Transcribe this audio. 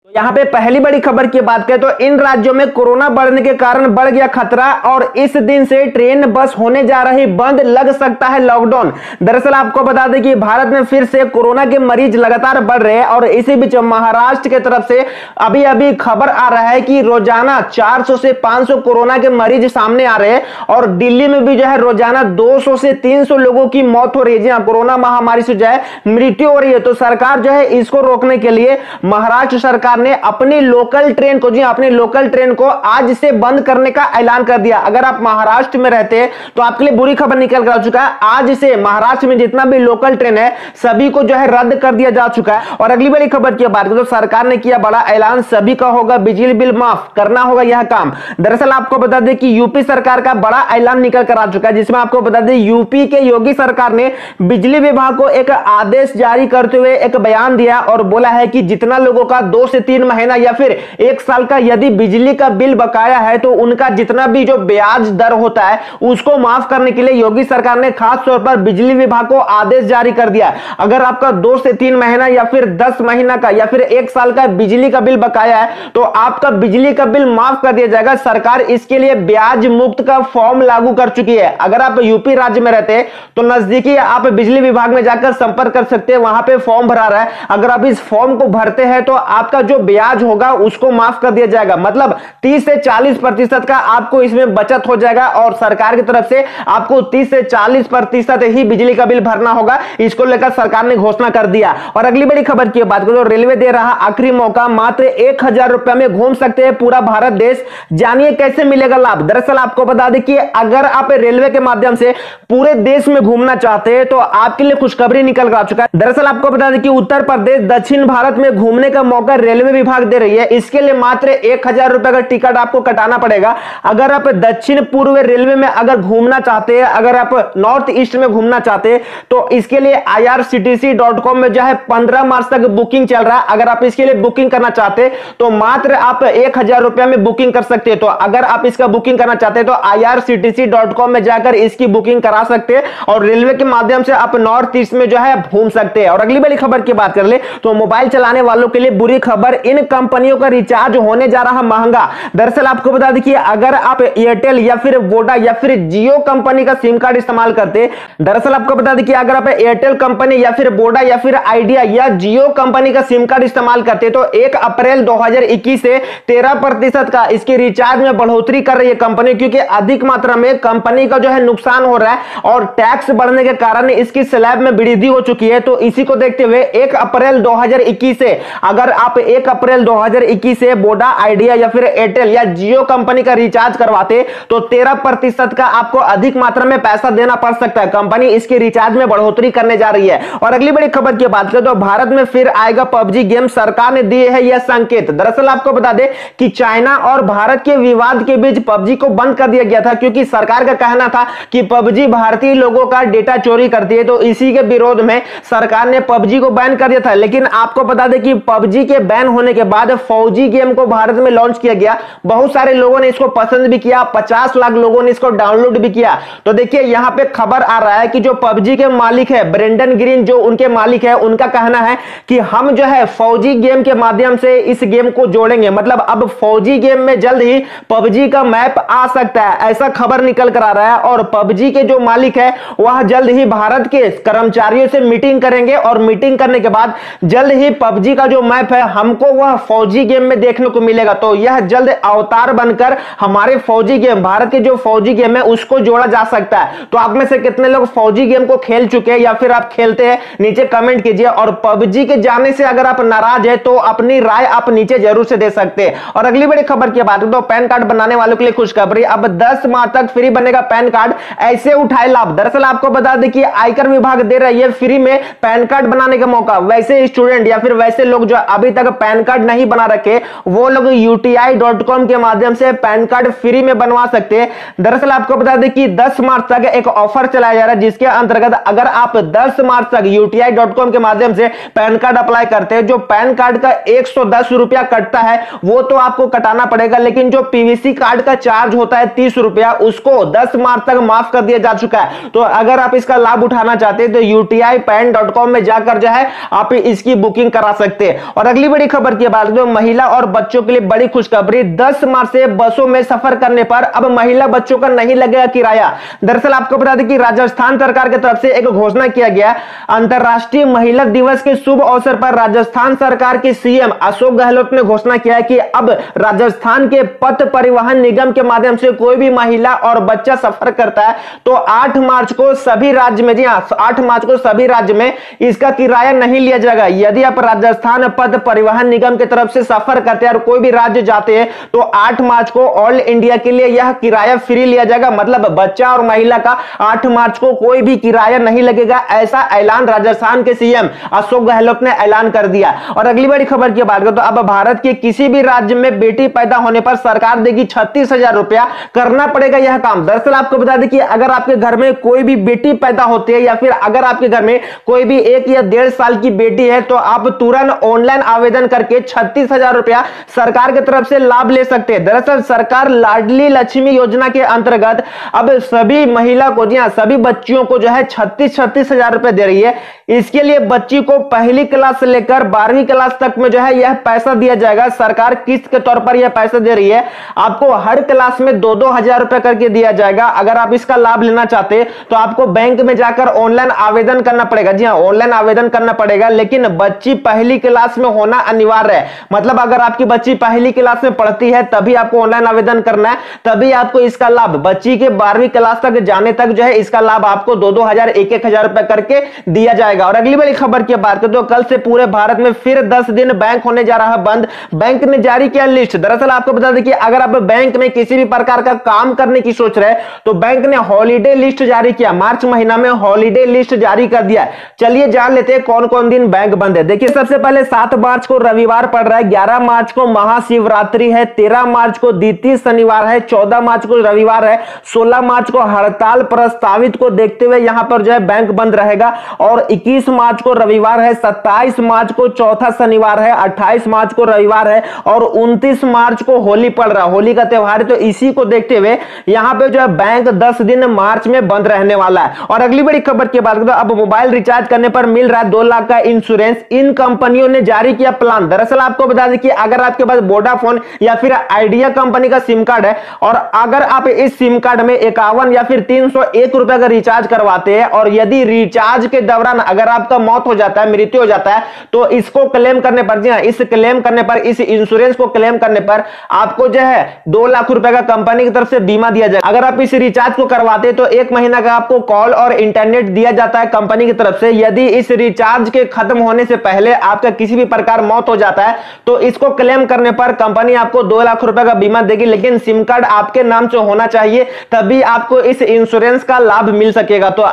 यहाँ पे पहली बड़ी खबर की बात करें तो इन राज्यों में कोरोना बढ़ने के कारण बढ़ गया खतरा और इस दिन से ट्रेन बस होने जा रही बंद, लग सकता है लॉकडाउन। दरअसल आपको बता दें कि भारत में फिर से कोरोना के मरीज लगातार बढ़ रहे हैं और इसी बीच महाराष्ट्र की तरफ से अभी अभी खबर आ रहा है कि रोजाना 400 से 500 कोरोना के मरीज सामने आ रहे हैं और दिल्ली में भी जो है रोजाना 200 से 300 लोगों की मौत हो रही है। जहां कोरोना महामारी से जो है मृत्यु हो रही है, तो सरकार जो है इसको रोकने के लिए महाराष्ट्र सरकार ने अपनी लोकल ट्रेन को अपनी लोकल ट्रेन को आज से बंद करने का ऐलान कर दिया। अगर आप महाराष्ट्र में रहते हैं तो आपके लिए बुरी खबर निकल कर आ चुका है। आज से महाराष्ट्र में जितना भी लोकल ट्रेन है सभी को जो है रद्द कर दिया जा चुका है। और अगली बड़ी खबर की बात करें तो सरकार ने किया बड़ा ऐलान, सभी का होगा बिजली बिल माफ, करना होगा यह काम। दरअसल आपको बता दें कि यूपी सरकार का बड़ा ऐलान निकल कर आ चुका है, जिसमें आपको बता दें यूपी के योगी सरकार ने बिजली विभाग को एक आदेश जारी करते हुए एक बयान दिया और बोला है कि जितना लोगों का 2 से 3 महीना या फिर 1 साल का यदि बिजली का बिल बकाया है तो उनका जितना भी जो ब्याज दर होता है उसको माफ करने के लिए योगी सरकार ने खास तौर पर बिजली विभाग को आदेश जारी कर दिया। अगर आपका 2 से 3 महीना या फिर 10 महीना का या फिर 1 साल का बिजली का बिल बकाया है तो आपका बिजली का बिल माफ कर दिया जाएगा। सरकार इसके लिए ब्याज मुक्त का फॉर्म लागू कर चुकी है। अगर आप यूपी राज्य में रहते हैं तो नजदीकी आप बिजली विभाग में जाकर संपर्क कर सकते हैं, वहां पे फॉर्म भरा रहा है। अगर आप इस फॉर्म को भरते हैं तो आपका जो ब्याज होगा उसको माफ कर दिया जाएगा, मतलब 30 से 40% का आपको इसमें बचत हो जाएगा और सरकार की तरफ से आपको 30 से 40% ही बिजली का बिल भरना होगा। इसको लेकर सरकार ने घोषणा कर दिया। और अगली बड़ी खबर की बात करें तो रेलवे दे रहा आखिरी मौका, मात्र 1000 रुपए में घूम सकते हैं पूरा भारत देश। जानिए कैसे मिलेगा लाभ। दरअसल आपको बता दें कि अगर आप रेलवे के माध्यम से पूरे देश में घूमना चाहते हैं तो आपके लिए खुशखबरी निकल कर आ चुका है। दरअसल आपको बता दें कि उत्तर प्रदेश दक्षिण भारत में घूमने का मौका रेलवे विभाग दे रही है। इसके लिए मात्र 1000 रुपए का टिकट आपको कटाना पड़ेगा। अगर आप दक्षिण पूर्व रेलवे में अगर घूमना चाहते हैं, अगर आप नॉर्थ ईस्ट में घूमना चाहते हैं तो इसके लिए irctc.com में जो है 15 मार्च तक बुकिंग चल रहा है। अगर आप इसके लिए बुकिंग करना चाहते हैं तो मात्र आप 1000 रुपए में बुकिंग कर सकते हैं। तो अगर आप इसका बुकिंग करना चाहते हैं तो irctc.com में जाकर इसकी बुकिंग करा सकते हैं और रेलवे के माध्यम से आप नॉर्थ ईस्ट में जो है घूम सकते हैं। और अगली बड़ी खबर की बात कर ले तो मोबाइल चलाने वालों के लिए बुरी खबर, इन कंपनियों का रिचार्ज होने जा रहा महंगा। दरअसल आपको बता दें कि अगर आप एयरटेल या फिर वोडा या फिर जियो कंपनी का सिम कार्ड इस्तेमाल करते, दरअसल आपको बता दें कि अगर आप एयरटेल कंपनी या फिर वोडा या फिर आइडिया या जियो कंपनी का सिम कार्ड इस्तेमाल करते तो 1 अप्रैल 2021 से 13% का इसके रिचार्ज में बढ़ोतरी कर रही है कंपनी, क्योंकि अधिक मात्रा में कंपनी का जो है नुकसान हो रहा है और टैक्स बढ़ने के कारण इसकी स्लैब में वृद्धि हो चुकी है। तो इसी को देखते हुए 1 अप्रैल 2021 से अगर आप 1 अप्रैल 2021 से वोडा, आइडिया या फिर एयरटेल या जियो कंपनी का रिचार्ज करवाते तो 13% का आपको अधिक मात्रा में पैसा देना पड़ सकता है। कंपनी इसके रिचार्ज में बढ़ोतरी करने जा रही है। और अगली बड़ी खबर की बात करें तो भारत में फिर आएगा पबजी गेम, सरकार ने दिए है यह संकेत। दरअसल आपको बता दें कि चाइना और भारत के विवाद के बीच पबजी को बंद कर दिया गया था, क्योंकि सरकार का कहना था कि पबजी भारतीय लोगों का डेटा चोरी करती है। तो इसी के विरोध में सरकार ने पबजी को बैन कर दिया था। लेकिन आपको बता दें कि पबजी के बैन होने के बाद फौजी गेम को भारत में लॉन्च किया गया। बहुत सारे लोगों ने इसको पसंद भी किया, 50 लाख लोगों ने इसको डाउनलोड भी किया। तो देखिए यहां पे खबर आ रहा है कि जो पबजी के मालिक है ब्रेंडन ग्रीन, जो उनके मालिक है, उनका कहना है कि हम जो है फौजी गेम के माध्यम से इस गेम को जोड़ेंगे। मतलब अब फौजी गेम में जल्द ही पबजी का मैप आ सकता है, ऐसा खबर निकल कर आ रहा है। और पबजी के जो मालिक है वह जल्द ही भारत के कर्मचारियों से मीटिंग करेंगे और मीटिंग करने के बाद जल्द ही पबजी का जो मैप है हमको वह फौजी गेम में देखने को मिलेगा। तो यह जल्द अवतार बनकर हमारे फौजी गेम, भारत के जो फौजी गेम है उसको जोड़ा जा सकता है। तो आप में से कितने लोग फौजी गेम को खेल चुके हैं या फिर आप खेलते हैं, नीचे कमेंट कीजिए। और पबजी के जाने से अगर आप नाराज है तो अपनी राय आप नीचे जरूर से दे सकते हैं। और अगली बड़ी खबर की बात करें तो पैन कार्ड बनाने वालों के लिए खुशखबरी, अब 10 माह तक फ्री बनेगा पैन कार्ड, ऐसे उठाए लाभ। दरअसल आपको बता दें कि आयकर विभाग दे रही है फ्री में पैन कार्ड बनाने का मौका। वैसे स्टूडेंट या फिर वैसे लोग जो अभी तक पैन कार्ड नहीं बना रखे वो लोग UTI.com के माध्यम से पैन कार्ड फ्री में बनवा सकते हैं। दरअसल आपको बता दें कि 10 मार्च तक एक ऑफर चलाया जा रहा है, जिसके अंतर्गत अगर आप 10 मार्च तक UTI.com के माध्यम से पैन कार्ड अप्लाई करते हैं, जो पैन कार्ड का 110 रुपया कटता है वो तो आपको कटाना पड़ेगा, लेकिन जो PVC कार्ड का चार्ज होता है 30 रुपया, उसको 10 मार्च तक माफ कर दिया जा चुका है। तो अगर आप इसका लाभ उठाना चाहते हैं तो UTIPAN.com में जाकर जो है आप इसकी बुकिंग करा सकते हैं। और अगली बड़ी खबर की बात करें, महिला और बच्चों के लिए बड़ी खुशखबरी। 10 मार्च से बसों में सफर करने पर अब महिला बच्चों का नहीं लगेगा किराया। दरअसल आपको बता दें कि राजस्थान सरकार की तरफ से एक घोषणा किया गया। अंतर्राष्ट्रीय महिला दिवस के शुभ अवसर पर राजस्थान सरकार के सीएम अशोक गहलोत ने घोषणा किया है कि अब राजस्थान के पथ परिवहन निगम के माध्यम से कोई भी महिला और बच्चा सफर करता है तो 8 मार्च को सभी राज्य में, जी हां, 8 मार्च को सभी राज्य में इसका किराया नहीं लिया जाएगा। यदि आप राजस्थान पथ परिवहन निगम की तरफ से सफर करते हैं और कोई भी राज्य जाते हैं तो 8 मार्च को ऑल इंडिया के लिए यह किराया फ्री लिया जाएगा। मतलब बच्चा और महिला का 8 मार्च को कोई भी किराया नहीं लगेगा, ऐसा ऐलान राजस्थान के सीएम अशोक गहलोत ने ऐलान कर दिया। और अगली बड़ी खबर की बात करें तो अब भारत के किसी भी राज्य में बेटी पैदा होने पर सरकार देगी 36,000 रुपया, करना पड़ेगा यह काम। दरअसल आपको बता दें कि अगर आपके घर में कोई भी बेटी पैदा होती है या फिर अगर आपके घर में कोई भी 1 या 1.5 साल की बेटी है तो आप तुरंत ऑनलाइन आवेदन करके 36,000 रुपया सरकार की तरफ से लाभ ले सकते हैं। दरअसल सरकार लाडली लक्ष्मी योजना के अंतर्गत अब सभी महिला को, जी हां, सभी बच्चियों को जो है 36,000 रुपए दे रही है। इसके लिए बच्ची को पहली क्लास से लेकर 12वीं क्लास तक में जो है यह पैसा दिया जाएगा। सरकार किस्त के तौर पर यह पैसा दे रही है। आपको हर क्लास में 2-2 हजार रुपए करके दिया जाएगा। अगर आप इसका लाभ लेना चाहते हैं तो आपको बैंक में जाकर ऑनलाइन आवेदन करना पड़ेगा। जी हां, ऑनलाइन आवेदन करना पड़ेगा, लेकिन बच्ची पहली क्लास में होना अनिवार्य है। मतलब अगर आपकी बच्ची पहली क्लास में पढ़ती है तभी आपको ऑनलाइन आवेदन करना है, तभी आपको इसका लाभ, बच्ची के 12वीं क्लास तक जाने तक जो है इसका लाभ आपको 2-2 हजार, 1-1 हजार रुपए करके दिया जाएगा। और अगली बड़ी खबर की बात करें तो कल से पूरे भारत में फिर 10 दिन बैंक होने जा रहा है बंद। बैंक ने जारी किया लिस्ट। दरअसल आपको बता दें कि अगर आप बैंक में किसी भी प्रकार का काम करने की सोच रहे हैं तो बैंक ने हॉलीडे लिस्ट जारी किया। मार्च महीना में हॉलीडे लिस्ट जारी कर दिया। चलिए जान लेते हैं कौन कौन दिन बैंक बंद है। देखिए सबसे पहले 7 मार्च को रविवार पड़ रहा है, 11 मार्च को महाशिवरात्रि है, 13 मार्च को द्वितीय शनिवार है, 14 मार्च को रविवार है, 16 मार्च को हड़ताल प्रस्तावित को देखते हुए यहां पर जो है बैंक बंद रहेगा, और 21 मार्च को रविवार है, 27 मार्च को चौथा शनिवार है, 28 मार्च को रविवार है और 29 मार्च को होली पड़ रहा है, होली का त्योहार है। तो इसी को देखते हुए यहां पे जो है बैंक 10 दिन मार्च में बंद रहने वाला है। और अगली बड़ी खबर की बात करें, अब मोबाइल रिचार्ज करने पर मिल रहा है 2 लाख का इंश्योरेंस। इन कंपनियों ने जारी किया प्लान। दरअसल आपको बता दें कि अगर आपके पास वोडाफोन या फिर आइडिया कंपनी का सिम कार्ड है और अगर आप इस सिम कार्ड में 51 या फिर 301 रुपए का रिचार्ज करवाते हैं और यदि रिचार्ज के दौरान अगर आपका मौत हो जाता है, मृत्यु हो जाता है, तो इसको क्लेम करने पर, जी हां, इस क्लेम करने पर, इस इंश्योरेंस को क्लेम करने पर आपको जो है 2 लाख रुपए का कंपनी की तरफ से बीमा दिया जाए। अगर आप इस रिचार्ज को करवाते हैं तो 1 महीना का आपको कॉल और इंटरनेट दिया जाता है कंपनी की तरफ से। यदि इस रिचार्ज के खत्म होने से पहले आपका किसी भी प्रकार मौत हो जाता है तो इसको क्लेम करने पर कंपनी आपको 2 लाख रुपए का बीमा देगी, लेकिन सिम कार्ड आपके नाम से होना चाहिए, तभी आपको इस इंश्योरेंस का लाभ मिल सकेगा। तो